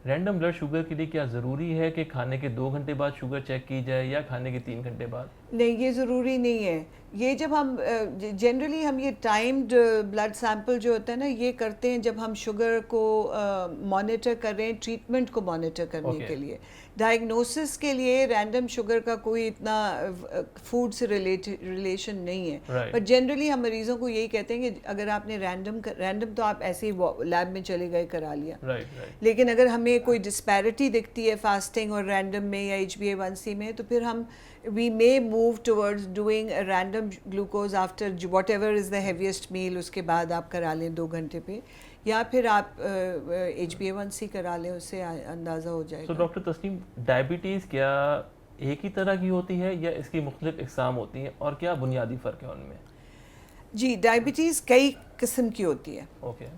Random blood sugar کے لیے کیا ضروری ہے کہ کھانے کے 2 گھنٹے بعد شوگر چیک کی جائے یا کھانے کے 3 گھنٹے بعد؟ نہیں، یہ ضروری نہیں ہے. یہ جب ہم جنرلی ہم یہ ٹائمڈ بلڈ سیمپل جو ہوتا ہے نا یہ کرتے ہیں جب ہم شوگر کو مانیٹر کر رہے ہیں ٹریٹمنٹ کو مانیٹر کرنے کے لیے. ڈائگنوسس کے لیے رینڈم شوگر کا کوئی اتنا فوڈ سے ریلیشن نہیں ہے. بٹ جنرلی ہم مریضوں کو یہی کہتے ہیں کہ اگر آپ نے رینڈم تو آپ ایسے ہی لیب میں چلے گئے کرا لیا. لیکن اگر ہمیں کوئی ڈسپیرٹی دکھتی ہے فاسٹنگ اور رینڈم میں یا HbA1c میں تو پھر ہم we may move towards doing a random glucose after whatever is the heaviest meal. اس کے بعد آپ کرا لیں 2 گھنٹے پہ یا پھر آپ HbA1c کرا لیں, اس سے اندازہ ہو جائے گا. تو ڈاکٹر تسنیم, ڈائبٹیز کیا ایک ہی طرح کی ہوتی ہے یا اس کی مختلف اقسام ہوتی ہیں اور کیا بنیادی فرق ہے ان میں؟ جی, ڈائبٹیز کئی قسم کی ہوتی ہے.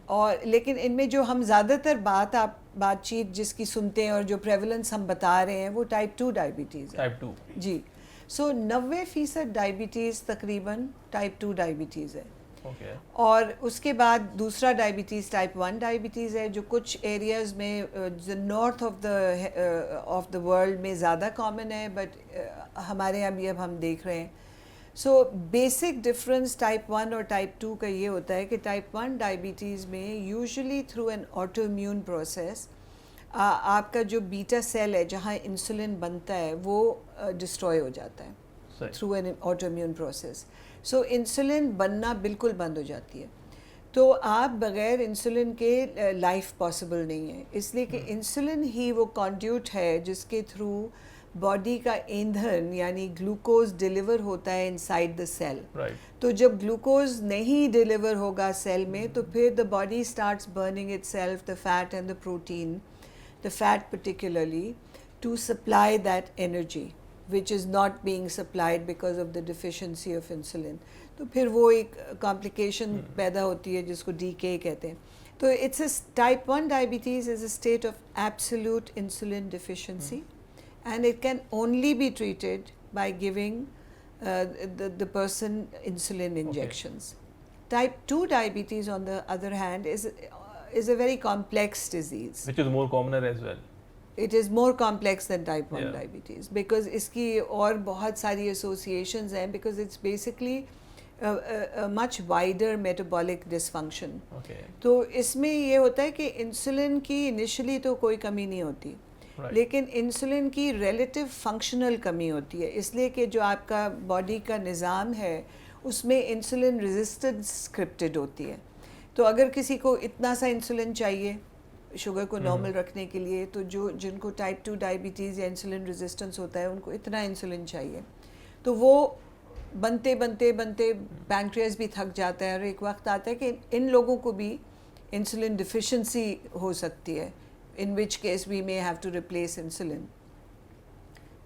اور لیکن ان میں جو ہم زیادہ تر بات چیت جس کی سنتے ہیں اور جو پریولنس ہم بتا رہے ہیں وہ ٹائپ 2 ڈائبٹیز ہے. ٹائپ 2 جی. سو 90% ڈائبٹیز تقریباً ٹائپ 2 ڈائبٹیز ہے. اور اس کے بعد دوسرا ڈائبٹیز ٹائپ 1 ڈائبٹیز ہے جو کچھ ایریاز میں نارتھ آف دا ورلڈ میں زیادہ کامن ہے, بٹ ہمارے یہاں بھی اب ہم دیکھ رہے ہیں. سو بیسک ڈفرینس ٹائپ 1 اور ٹائپ 2 کا یہ ہوتا ہے کہ ٹائپ 1 ڈائبٹیز میں usually through an auto immune process آپ کا جو بیٹا سیل ہے جہاں انسولن بنتا ہے وہ ڈسٹروائے ہو جاتا ہے through an auto immune process. So insulin بننا بالکل بند ہو جاتی ہے. تو آپ بغیر انسولن کے لائف پاسبل نہیں ہے, اس لیے کہ انسولن ہی وہ کانڈیوٹ ہے جس کے تھرو باڈی کا ایندھن یعنی گلوکوز ڈیلیور ہوتا ہے انسائڈ دا سیل. تو جب گلوکوز نہیں ڈیلیور ہوگا سیل میں تو پھر the body starts burning itself the fat and the protein, the fat particularly, to supply that energy which is not being supplied because of the deficiency of insulin. تو پھر وہ ایک complication پیدا ہوتی ہے جس کو DK کہتے ہیں. تو it's a type 1 diabetes is a state of absolute insulin deficiency and it can only be treated by giving the person insulin injections. Type 2 diabetes on the other hand is a very complex disease. Which is more commoner as well. It is more complex than type 1 diabetes because اس کی اور بہت ساری associations ہیں because it's basically a much wider metabolic dysfunction. تو اس میں یہ ہوتا ہے کہ انسولن کی انیشلی تو کوئی کمی نہیں ہوتی, لیکن انسولن کی ریلیٹیو فنکشنل کمی ہوتی ہے, اس لیے کہ جو آپ کا باڈی کا نظام ہے اس میں انسولن ریزسٹنس اسکرپٹڈ ہوتی ہے. تو اگر کسی کو اتنا سا انسولن چاہیے شوگر کو نارمل رکھنے کے لیے, تو جن کو ٹائپ 2 ڈائبٹیز یا انسولن ریزسٹنس ہوتا ہے ان کو اتنا انسولن چاہیے, تو وہ بنتے بنتے بنتے پینکریاس بھی تھک جاتا ہے اور ایک وقت آتا ہے کہ ان لوگوں کو بھی انسولن ڈیفیشنسی ہو سکتی ہے, in which case we may have to replace insulin.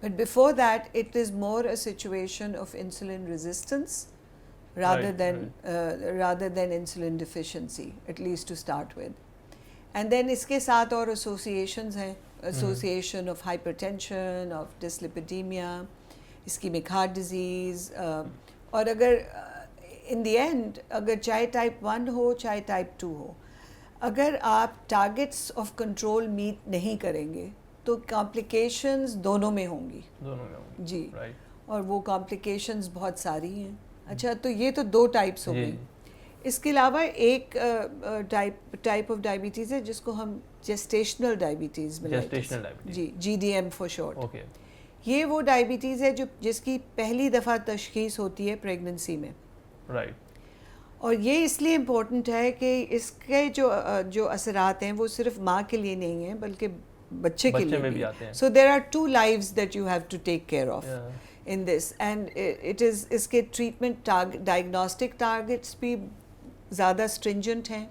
But before that it is more a situation of insulin resistance rather than insulin deficiency, at least to start with. And then اس کے ساتھ اور associations ہیں, association of hypertension, of dyslipidemia, ischemic heart disease, اور اگر in the end اگر چاہے type 1 ہو چاہے type 2 ہو, اگر آپ ٹارگیٹس آف کنٹرول میٹ نہیں کریں گے تو کمپلیکیشنز دونوں میں ہوں گی. جی, اور وہ کمپلیکیشنز بہت ساری ہیں. اچھا, تو یہ تو 2 ٹائپس ہو گئی. اس کے علاوہ ایک ٹائپ آف ڈائبٹیز ہے جس کو ہم جسٹیشنل ڈائبٹیز جی GDM فور شارٹ. یہ وہ ڈائبٹیز ہے جس کی پہلی دفعہ تشخیص ہوتی ہے پریگننسی میں. اور یہ اس لیے امپورٹنٹ ہے کہ اس کے جو اثرات ہیں وہ صرف ماں کے لیے نہیں ہیں بلکہ بچے کے لیے بھی آتے ہیں. سو there are 2 lives that you have to take care of in this, and it is اس کے ٹریٹمنٹ ڈائگنوسٹک ٹارگیٹس بھی زیادہ اسٹرنجنٹ ہیں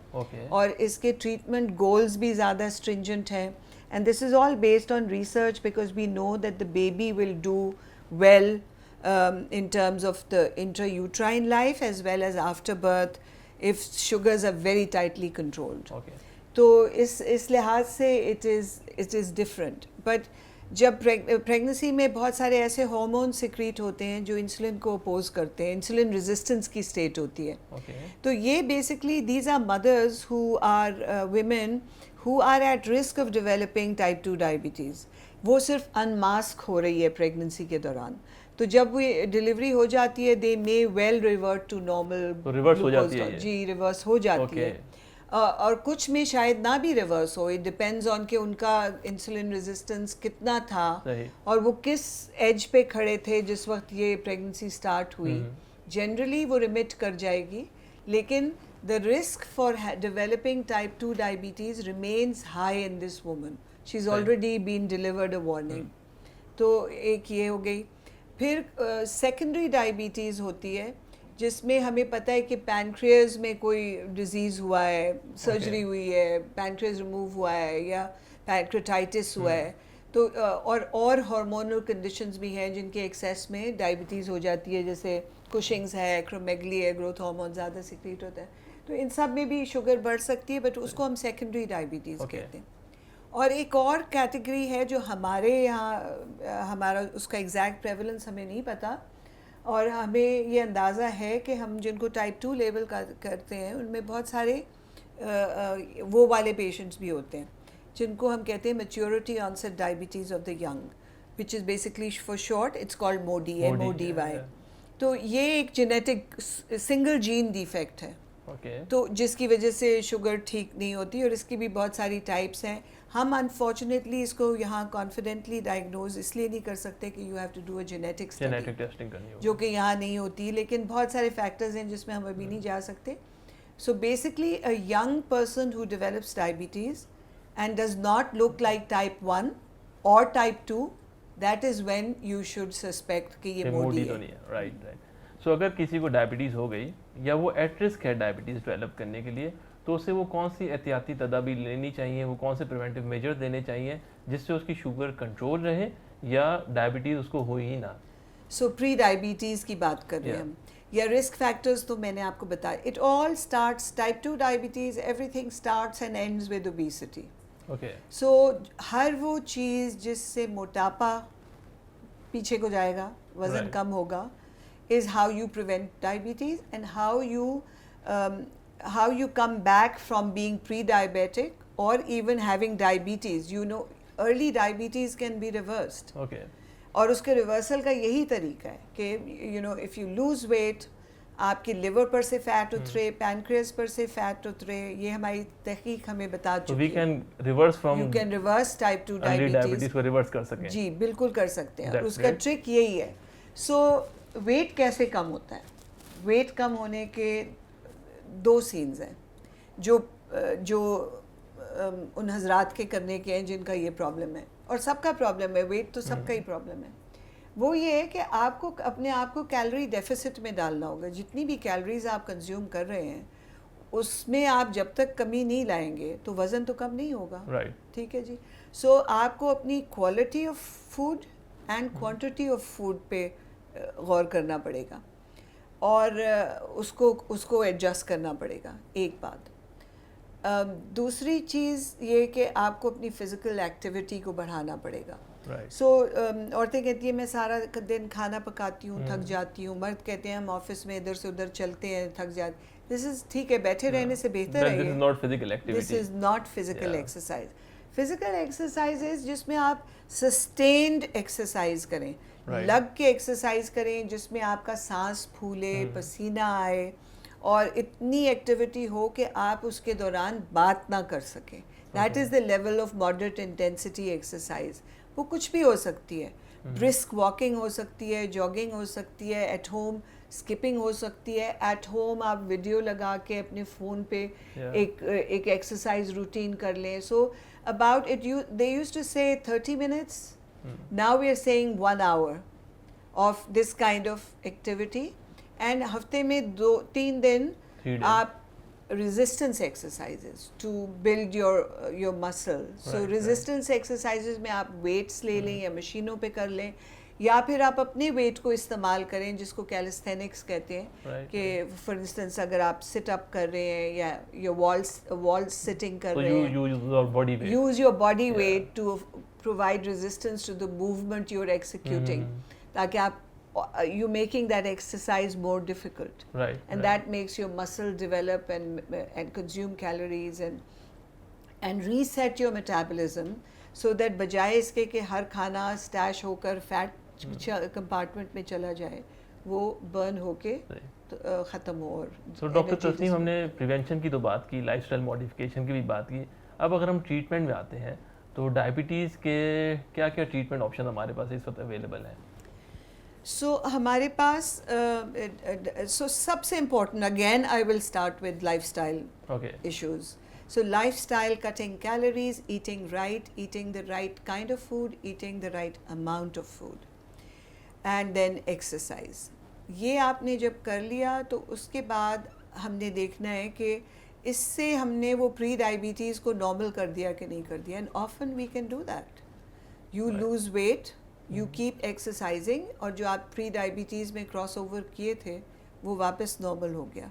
اور اس کے ٹریٹمنٹ گولز بھی زیادہ اسٹرنجنٹ ہیں. And this is all based on research because we know that the baby will do well in terms of the intrauterine life as well as after birth if sugars are very tightly controlled. تو اس لحاظ سے it is different. But جب pregnancy میں بہت سارے ایسے hormone secret ہوتے ہیں جو انسولن کو اپوز کرتے ہیں, انسولن ریزسٹنس کی اسٹیٹ ہوتی ہے. تو یہ basically these are mothers who are women who are at risk of developing type 2 diabetes. وہ صرف انماسک ہو رہی ہے پریگننسی کے دوران. تو جب وہ ڈلیوری ہو جاتی ہے they may well revert to normal, reverse ہو جاتی ہے. جی ریورس ہو جاتی ہے. اور کچھ میں شاید نہ بھی reverse who, it depends on کہ ان کا انسولن ریزسٹنس کتنا تھا اور وہ کس ایج پہ کھڑے تھے جس وقت یہ پریگننسی اسٹارٹ ہوئی. جنرلی وہ ریمٹ کر جائے گی, لیکن the risk for developing type 2 diabetes remains high in this woman. She's already been delivered a warning. تو ایک یہ ہو گئی. پھر سیکنڈری ڈائبٹیز ہوتی ہے جس میں ہمیں پتہ ہے کہ پینکریاز میں کوئی ڈیزیز ہوا ہے, سرجری ہوئی ہے, پینکریاز ریموو ہوا ہے یا پینکریٹائٹس ہوا ہے. تو اور ہارمونل کنڈیشنز بھی ہیں جن کے ایکسیس میں ڈائبٹیز ہو جاتی ہے, جیسے کشنگز ہے, ایکرومیگلی ہے, گروتھ ہارمون زیادہ سیکریٹ ہوتا ہے. تو ان سب میں بھی شوگر بڑھ سکتی ہے, بٹ اس کو ہم سیکنڈری ڈائبٹیز کہتے ہیں. اور ایک اور کیٹیگری ہے جو ہمارے یہاں, ہمارا اس کا ایگزیکٹ پریولنس ہمیں نہیں پتہ, اور ہمیں یہ اندازہ ہے کہ ہم جن کو ٹائپ 2 لیبل کرتے ہیں ان میں بہت سارے وہ والے پیشنٹس بھی ہوتے ہیں جن کو ہم کہتے ہیں maturity onset diabetes of the young, which is basically for short it's called MODY, MODY. تو یہ ایک جینیٹک سنگل جین ڈیفیکٹ ہے. تو جس کی وجہ سے شوگر ٹھیک نہیں ہوتی, اور اس کی بھی بہت ساری ٹائپس ہیں. ہم انفارچونیٹلی اس کو یہاں کانفیڈنٹلی ڈائگنوز اس لیے نہیں کر سکتے کہ you have to do a genetic study, جو کہ یہاں نہیں ہوتی, لیکن بہت سارے فیکٹرز ہیں جس میں ہم ابھی نہیں جا سکتے. So basically a young person who develops diabetes and does not look like type 1 اور type 2, that is when you should suspect کہ یہ MODY ہے. رائٹ. سو اگر کسی کو ڈائبٹیز ہو گئی یا وہ ایٹ رسک ہے ڈائبٹیز ڈیولپ کرنے کے لیے, تو اسے وہ کون سی احتیاطی تدابیر لینی چاہیے, وہ کون سے پریونٹیو میجر دینے چاہیے جس سے اس کی شوگر کنٹرول رہے یا ڈائبٹیز اس کو ہو ہی نہ. سو پری ڈائبٹیز کی بات کر رہے ہیں ہم, یا رسک فیکٹرز تو میں نے آپ کو بتایا. It all starts type 2 diabetes, everything starts and ends with obesity. So ہر وہ چیز جس سے موٹاپا پیچھے کو جائے گا, وزن کم ہوگا, is how you prevent diabetes and how you come back from being pre-diabetic or even having diabetes. You know, early diabetes can be reversed. اور اس کے ریورسل کا یہی طریقہ ہے کہ you know, if you lose weight, آپ کی liver پر سے فیٹ اترے, پینکریاس پر سے فیٹ اترے, یہ ہماری تحقیق ہمیں بتا چکی ہے. You can reverse type 2 diabetes کو ریورس کر سکیں. جی بالکل کر سکتے ہیں. اس کا ٹرک یہی ہے. سو ویٹ کیسے کم ہوتا ہے؟ ویٹ کم ہونے کے 2 سینز ہیں جو ان حضرات کے کرنے کے ہیں جن کا یہ پرابلم ہے, اور سب کا پرابلم ہے, ویٹ تو سب کا ہی پرابلم ہے. وہ یہ ہے کہ آپ کو اپنے آپ کو کیلری ڈیفیسٹ میں ڈالنا ہوگا. جتنی بھی کیلریز آپ کنزیوم کر رہے ہیں اس میں آپ جب تک کمی نہیں لائیں گے تو وزن تو کم نہیں ہوگا. ٹھیک ہے جی. سو آپ کو اپنی quality of food and quantity of food پہ غور کرنا پڑے گا, اور اس کو ایڈجسٹ کرنا پڑے گا. ایک بات. دوسری چیز یہ کہ آپ کو اپنی فزیکل ایکٹیویٹی کو بڑھانا پڑے گا. سو عورتیں کہتی ہیں میں سارا دن کھانا پکاتی ہوں, تھک جاتی ہوں. مرد کہتے ہیں ہم آفس میں ادھر سے ادھر چلتے ہیں, تھک جاتے. دس از ٹھیک ہے, بیٹھے رہنے سے بہتر ہے. This is not physical exercise. Physical exercise جس میں آپ سسٹینڈ ایکسرسائز کریں, لگ کے ایکسرسائز کریں, جس میں آپ کا سانس پھولے, پسینہ آئے, اور اتنی ایکٹیویٹی ہو کہ آپ اس کے دوران بات نہ کر سکیں. That is the level of moderate intensity exercise. وہ کچھ بھی ہو سکتی ہے, برسک واکنگ ہو سکتی ہے, جاگنگ ہو سکتی ہے, ایٹ ہوم اسکپنگ ہو سکتی ہے. ایٹ ہوم آپ ویڈیو لگا کے اپنے فون پہ ایک ایکسرسائز روٹین کر لیں. سو about it, they used to say 30 minutes. Now we are saying 1 hour of this kind of activity, and ہفتے میں 2-3 دن آپ resistance exercises to build your muscle. So resistance exercises میں آپ weights لے لیں یا مشینوں پہ کر لیں, یا پھر آپ اپنے ویٹ کو استعمال کریں جس کو کیلستھینکس کہتے ہیں کہ فار انسٹنس اگر آپ سٹ اپ کر رہے ہیں یا یہ وال سٹنگ کر رہے ہیں, use your body weight to provide resistance to the movement you're executing, تاکہ آپ you're making that exercise more difficult, and that makes your muscle develop and consume calories and reset your metabolism so that بجائے اس کے کہ ہر کھانا اسٹیش ہو کر fat compartment میں چلا جائے, وہ برن ہو کے ختم ہو. اور سو ڈاکٹر تسنیم ہم نے پریونشن کی تو بات کی, لائف اسٹائل ماڈیفکیشن کی بھی بات کی, اب اگر ہم ٹریٹمنٹ میں آتے ہیں تو ڈائبٹیز کے کیا کیا ٹریٹمنٹ آپشن ہمارے پاس اس وقت اویلیبل ہیں؟ سو ہمارے پاس سو سب سے important again I will start with life style issues. So life style, cutting calories, eating right, eating the right kind of food, eating the right amount of food, and then exercise. یہ آپ نے جب کر لیا تو اس کے بعد ہم نے دیکھنا ہے کہ اس سے ہم نے وہ پری ڈائبٹیز کو نارمل کر دیا کہ نہیں کر دیا. And often we can do that. You lose weight, you keep exercising, اور جو آپ پری ڈائبٹیز میں کراس اوور کیے تھے وہ واپس نارمل ہو گیا.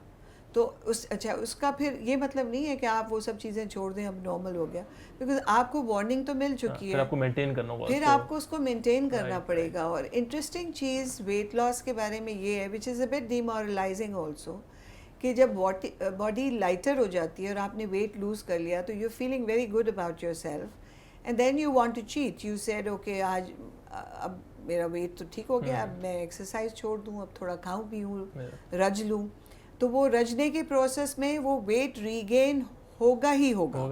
تو اس کا پھر یہ مطلب نہیں ہے کہ آپ وہ سب چیزیں چھوڑ دیں اب نارمل ہو گیا, بیکاز آپ کو وارننگ تو مل چکی ہے, آپ کو مینٹین کرنا ہوگا, پھر آپ کو اس کو مینٹین کرنا پڑے گا. اور انٹرسٹنگ چیز ویٹ لاس کے بارے میں یہ ہے, وچ از اے بٹ ڈیمورلائزنگ آلسو, کہ جب باڈی لائٹر ہو جاتی ہے اور آپ نے ویٹ لوز کر لیا تو you feeling very good about yourself, and then you want to cheat. You said okay آج اب میرا ویٹ تو ٹھیک ہو گیا, اب میں ایکسرسائز چھوڑ دوں, اب تھوڑا کھاؤں پیوں, رج لوں. تو وہ رجنے کے پروسیس میں وہ ویٹ ریگین ہوگا ہی ہوگا.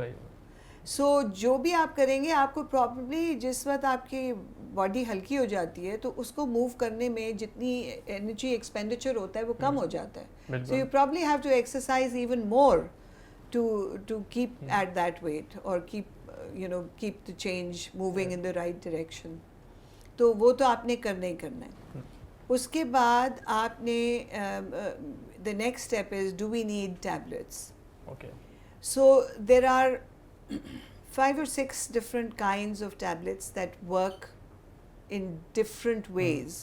سو جو بھی آپ کریں گے آپ کو پرابیبلی جس وقت آپ کی باڈی ہلکی ہو جاتی ہے تو اس کو موو کرنے میں جتنی انرجی ایکسپینڈیچر ہوتا ہے وہ کم ہو جاتا ہے. So you probably have to exercise even more to keep at that weight, اور keep the change moving in the right direction. تو وہ تو آپ نے کرنا ہی کرنا ہے. اس کے بعد آپ نے the next step is, do we need tablets? Okay. So there are 5 or 6 different kinds of tablets that work in different ways.